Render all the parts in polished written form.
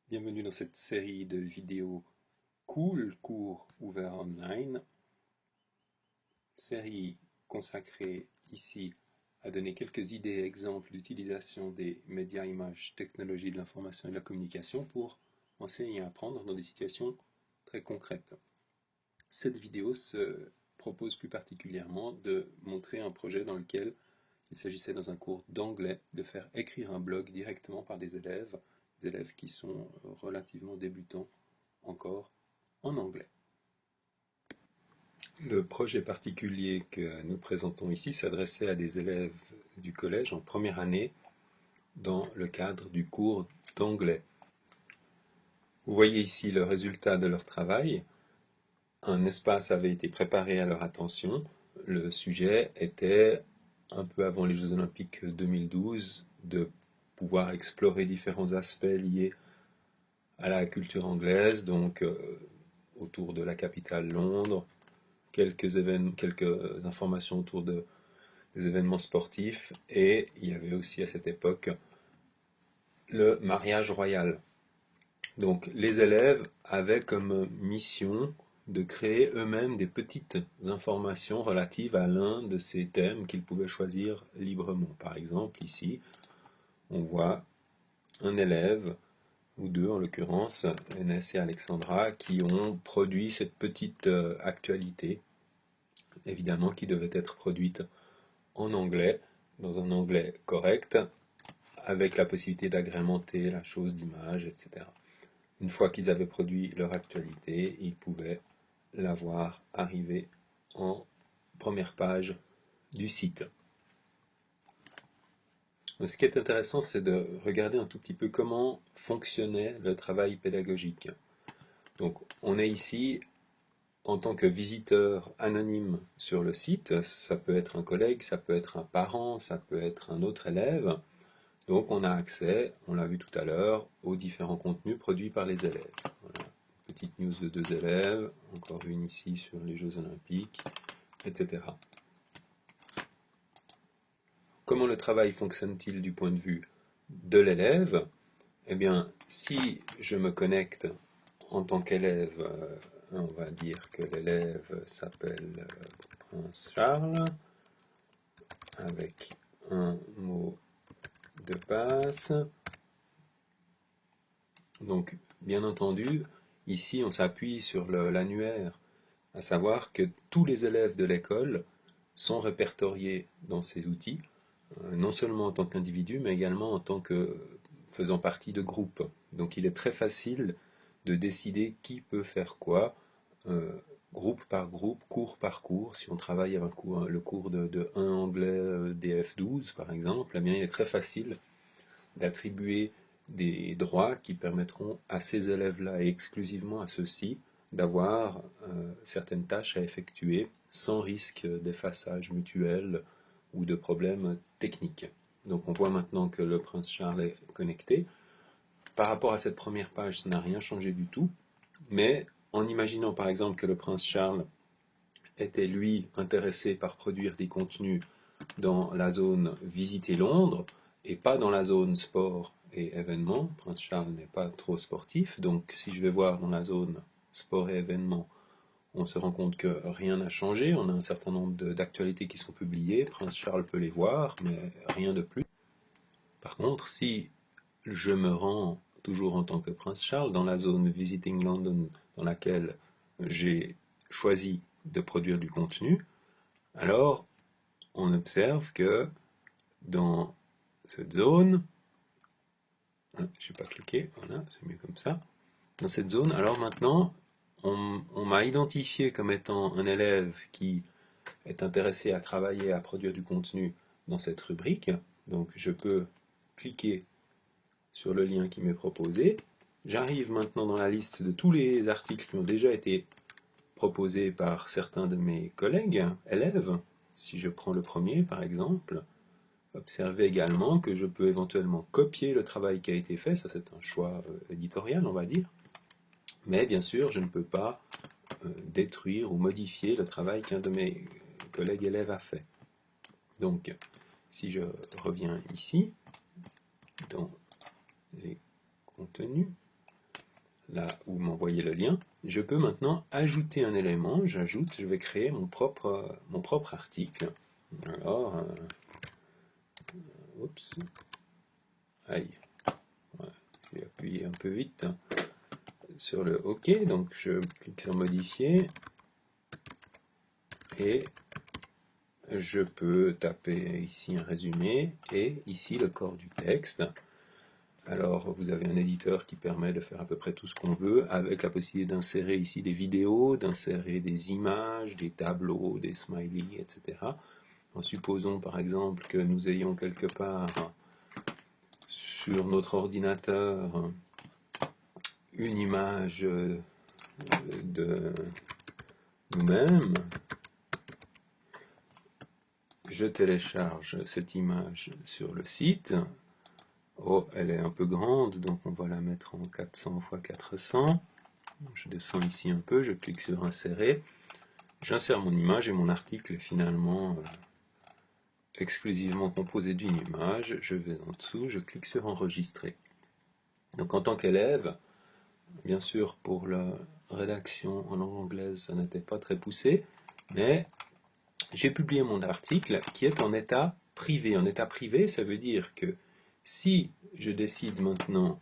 Bienvenue dans cette série de vidéos Cool, cours ouvert online, série consacrée ici à donner quelques idées et exemples d'utilisation des médias, images, technologies de l'information et de la communication pour enseigner et apprendre dans des situations très concrètes. Cette vidéo se propose plus particulièrement de montrer un projet dans lequel il s'agissait dans un cours d'anglais de faire écrire un blog directement par des élèves qui sont relativement débutants encore en anglais. Le projet particulier que nous présentons ici s'adressait à des élèves du collège en première année dans le cadre du cours d'anglais. Vous voyez ici le résultat de leur travail. Un espace avait été préparé à leur attention. Le sujet était, un peu avant les Jeux Olympiques 2012, de pouvoir explorer différents aspects liés à la culture anglaise, donc autour de la capitale Londres, quelques informations autour des événements sportifs, et il y avait aussi à cette époque le mariage royal. Donc les élèves avaient comme mission de créer eux-mêmes des petites informations relatives à l'un de ces thèmes qu'ils pouvaient choisir librement. Par exemple, ici, on voit un élève, ou deux en l'occurrence, Enes et Alexandra, qui ont produit cette petite actualité, évidemment qui devait être produite en anglais, dans un anglais correct, avec la possibilité d'agrémenter la chose d'images, etc. Une fois qu'ils avaient produit leur actualité, ils pouvaient la voir arriver en première page du site. Ce qui est intéressant, c'est de regarder un tout petit peu comment fonctionnait le travail pédagogique. Donc, on est ici en tant que visiteur anonyme sur le site. Ça peut être un collègue, ça peut être un parent, ça peut être un autre élève. Donc, on a accès, on l'a vu tout à l'heure, aux différents contenus produits par les élèves. Voilà. Petite news de 2 élèves, encore une ici sur les Jeux Olympiques, etc. Comment le travail fonctionne-t-il du point de vue de l'élève? Eh bien, si je me connecte en tant qu'élève, on va dire que l'élève s'appelle Prince Charles, avec un mot de passe. Donc, bien entendu, ici on s'appuie sur l'annuaire, à savoir que tous les élèves de l'école sont répertoriés dans ces outils, non seulement en tant qu'individu, mais également en tant que faisant partie de groupes. Donc il est très facile de décider qui peut faire quoi, groupe par groupe, cours par cours. Si on travaille avec le cours de 1 anglais DF12 par exemple, eh bien, il est très facile d'attribuer des droits qui permettront à ces élèves-là et exclusivement à ceux-ci d'avoir certaines tâches à effectuer sans risque d'effaçage mutuel ou de problèmes techniques. Donc on voit maintenant que le prince Charles est connecté. Par rapport à cette première page, ça n'a rien changé du tout, mais en imaginant par exemple que le prince Charles était lui intéressé par produire des contenus dans la zone Visiter Londres et pas dans la zone sport et événements. Prince Charles n'est pas trop sportif, donc si je vais voir dans la zone sport et événements, on se rend compte que rien n'a changé. On a un certain nombre d'actualités qui sont publiées. Prince Charles peut les voir, mais rien de plus. Par contre, si je me rends toujours en tant que Prince Charles dans la zone Visiting London dans laquelle j'ai choisi de produire du contenu, alors on observe que dans cette zone, je n'ai pas cliqué, voilà, c'est mieux comme ça. Dans cette zone, alors maintenant, on m'a identifié comme étant un élève qui est intéressé à travailler, à produire du contenu dans cette rubrique. Donc je peux cliquer sur le lien qui m'est proposé. J'arrive maintenant dans la liste de tous les articles qui ont déjà été proposés par certains de mes collègues, élèves. Si je prends le premier par exemple, observez également que je peux éventuellement copier le travail qui a été fait, ça c'est un choix éditorial on va dire, mais bien sûr je ne peux pas détruire ou modifier le travail qu'un de mes collègues élèves a fait. Donc si je reviens ici, dans les contenus, là où m'envoyait le lien, je peux maintenant ajouter un élément. Je vais créer mon propre article. Alors, oups, aïe, voilà, je vais appuyer un peu vite sur le OK, donc je clique sur modifier et je peux taper ici un résumé et ici le corps du texte. Alors vous avez un éditeur qui permet de faire à peu près tout ce qu'on veut, avec la possibilité d'insérer ici des vidéos, d'insérer des images, des tableaux, des smileys, etc. En supposons par exemple que nous ayons quelque part sur notre ordinateur une image de nous-mêmes. Je télécharge cette image sur le site. Oh, elle est un peu grande, donc on va la mettre en 400 x 400. Je descends ici un peu, je clique sur insérer. J'insère mon image et mon article est finalement exclusivement composé d'une image. Je vais en dessous, je clique sur enregistrer. Donc en tant qu'élève, bien sûr pour la rédaction en langue anglaise, ça n'était pas très poussé, mais j'ai publié mon article qui est en état privé. En état privé, ça veut dire que si je décide maintenant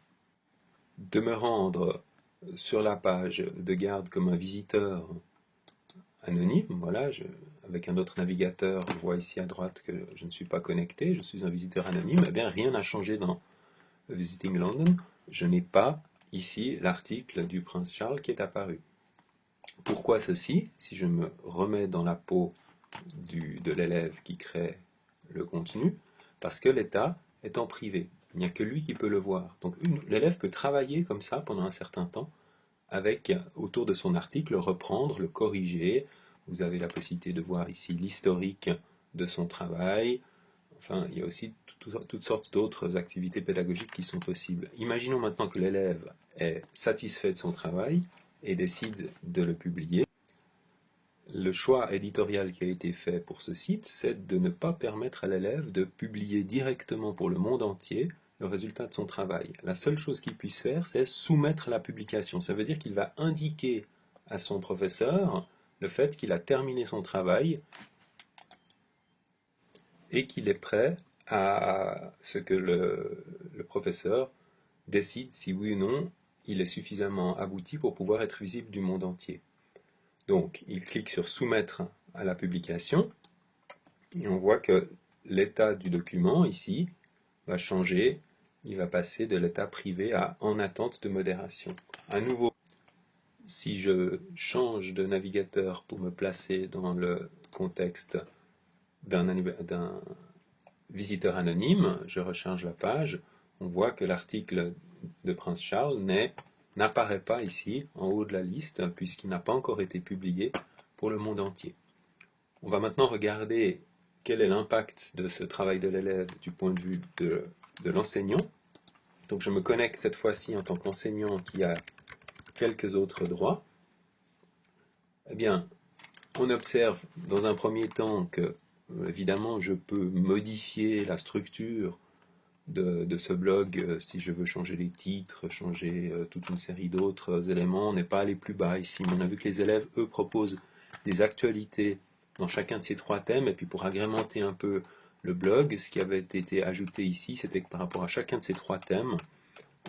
de me rendre sur la page de garde comme un visiteur anonyme, voilà, avec un autre navigateur, on voit ici à droite que je ne suis pas connecté, je suis un visiteur anonyme, eh bien rien n'a changé dans Visiting London, je n'ai pas ici l'article du Prince Charles qui est apparu. Pourquoi ceci? Si je me remets dans la peau de l'élève qui crée le contenu, parce que l'état est en privé. Il n'y a que lui qui peut le voir. Donc l'élève peut travailler comme ça pendant un certain temps, avec autour de son article, reprendre, le corriger. Vous avez la possibilité de voir ici l'historique de son travail. Enfin, il y a aussi toutes sortes d'autres activités pédagogiques qui sont possibles. Imaginons maintenant que l'élève est satisfait de son travail et décide de le publier. Le choix éditorial qui a été fait pour ce site, c'est de ne pas permettre à l'élève de publier directement pour le monde entier le résultat de son travail. La seule chose qu'il puisse faire, c'est soumettre la publication. Ça veut dire qu'il va indiquer à son professeur le fait qu'il a terminé son travail et qu'il est prêt à ce que le professeur décide si oui ou non il est suffisamment abouti pour pouvoir être visible du monde entier. Donc, il clique sur soumettre à la publication et on voit que l'état du document ici va changer. Il va passer de l'état privé à en attente de modération. À nouveau, si je change de navigateur pour me placer dans le contexte d'un visiteur anonyme, je recharge la page, on voit que l'article de Prince Charles n'apparaît pas ici en haut de la liste puisqu'il n'a pas encore été publié pour le monde entier. On va maintenant regarder quel est l'impact de ce travail de l'élève du point de vue de l'enseignant. Donc je me connecte cette fois-ci en tant qu'enseignant qui a quelques autres droits. Eh bien, on observe dans un premier temps que, évidemment, je peux modifier la structure de ce blog si je veux changer les titres, changer toute une série d'autres éléments. On n'est pas allé plus bas ici, mais on a vu que les élèves, eux, proposent des actualités dans chacun de ces trois thèmes, et puis pour agrémenter un peu le blog, ce qui avait été ajouté ici, c'était que par rapport à chacun de ces trois thèmes,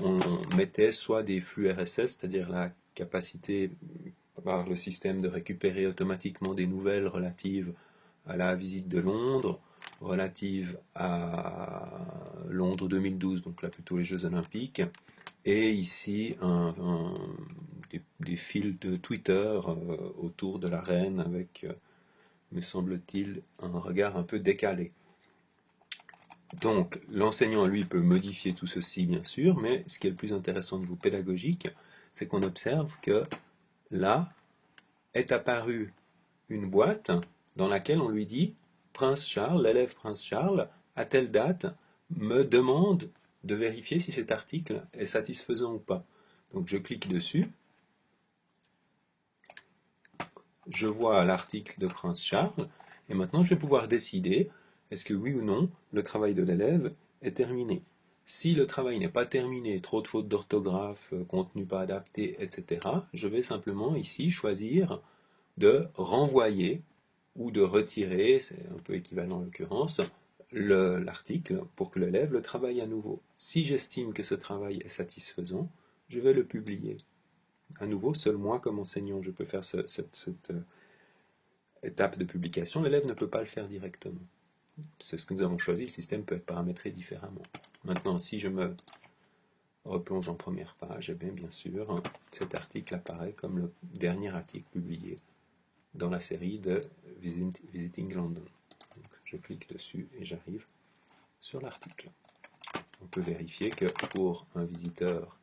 on mettait soit des flux RSS, c'est-à-dire la capacité par le système de récupérer automatiquement des nouvelles relatives à la visite de Londres, relatives à Londres 2012, donc là plutôt les Jeux Olympiques, et ici des fils de Twitter autour de la reine avec, me semble-t-il, un regard un peu décalé. Donc l'enseignant, lui, peut modifier tout ceci, bien sûr, mais ce qui est le plus intéressant de niveau pédagogique, c'est qu'on observe que là est apparue une boîte dans laquelle on lui dit Prince Charles, l'élève Prince Charles, à telle date, me demande de vérifier si cet article est satisfaisant ou pas. Donc je clique dessus, je vois l'article de Prince Charles, et maintenant je vais pouvoir décider est-ce que oui ou non le travail de l'élève est terminé. Si le travail n'est pas terminé, trop de fautes d'orthographe, contenu pas adapté, etc., je vais simplement ici choisir de renvoyer ou de retirer, c'est un peu équivalent en l'occurrence, l'article pour que l'élève le travaille à nouveau. Si j'estime que ce travail est satisfaisant, je vais le publier. À nouveau, seul moi comme enseignant, je peux faire cette étape de publication. L'élève ne peut pas le faire directement. C'est ce que nous avons choisi, le système peut être paramétré différemment. Maintenant, si je me replonge en première page, eh bien sûr, cet article apparaît comme le dernier article publié dans la série de Visiting London. Donc, je clique dessus et j'arrive sur l'article. On peut vérifier que pour un visiteur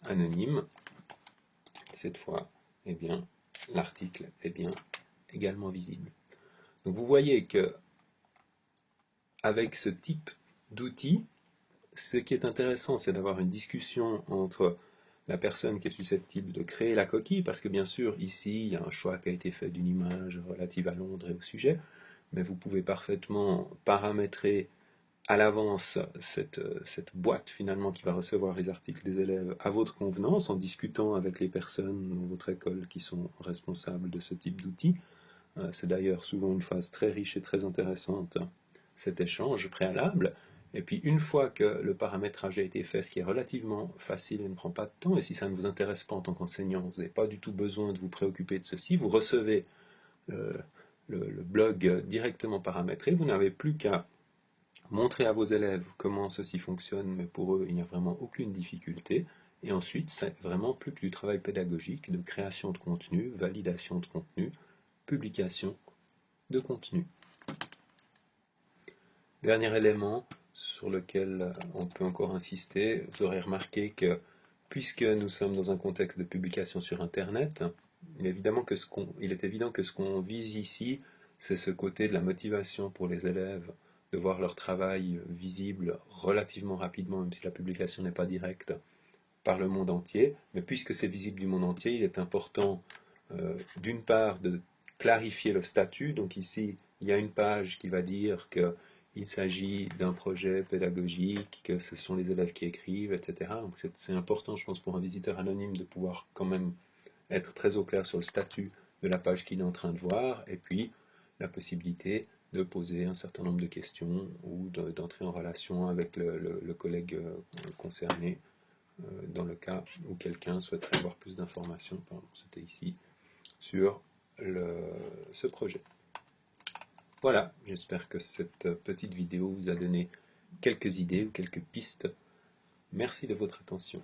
anonyme, cette fois, eh bien, l'article est bien également visible. Donc vous voyez que avec ce type d'outil, ce qui est intéressant, c'est d'avoir une discussion entre la personne qui est susceptible de créer la coquille, parce que bien sûr, ici, il y a un choix qui a été fait d'une image relative à Londres et au sujet, mais vous pouvez parfaitement paramétrer à l'avance cette boîte finalement qui va recevoir les articles des élèves à votre convenance, en discutant avec les personnes dans votre école qui sont responsables de ce type d'outils. C'est d'ailleurs souvent une phase très riche et très intéressante, cet échange préalable. Et puis une fois que le paramétrage a été fait, ce qui est relativement facile et ne prend pas de temps, et si ça ne vous intéresse pas en tant qu'enseignant, vous n'avez pas du tout besoin de vous préoccuper de ceci, vous recevez le blog directement paramétré, vous n'avez plus qu'à montrer à vos élèves comment ceci fonctionne, mais pour eux, il n'y a vraiment aucune difficulté. Et ensuite, c'est vraiment plus que du travail pédagogique, de création de contenu, validation de contenu, publication de contenu. Dernier élément sur lequel on peut encore insister, vous aurez remarqué que puisque nous sommes dans un contexte de publication sur Internet, il est évident que ce qu'on vise ici, c'est ce côté de la motivation pour les élèves de voir leur travail visible relativement rapidement, même si la publication n'est pas directe, par le monde entier. Mais puisque c'est visible du monde entier, il est important d'une part de clarifier le statut. Donc ici, il y a une page qui va dire qu'il s'agit d'un projet pédagogique, que ce sont les élèves qui écrivent, etc. Donc c'est important, je pense, pour un visiteur anonyme de pouvoir quand même être très au clair sur le statut de la page qu'il est en train de voir, et puis la possibilité de poser un certain nombre de questions ou d'entrer en relation avec le collègue concerné dans le cas où quelqu'un souhaiterait avoir plus d'informations, c'était ici, sur ce projet. Voilà, j'espère que cette petite vidéo vous a donné quelques idées ou quelques pistes. Merci de votre attention.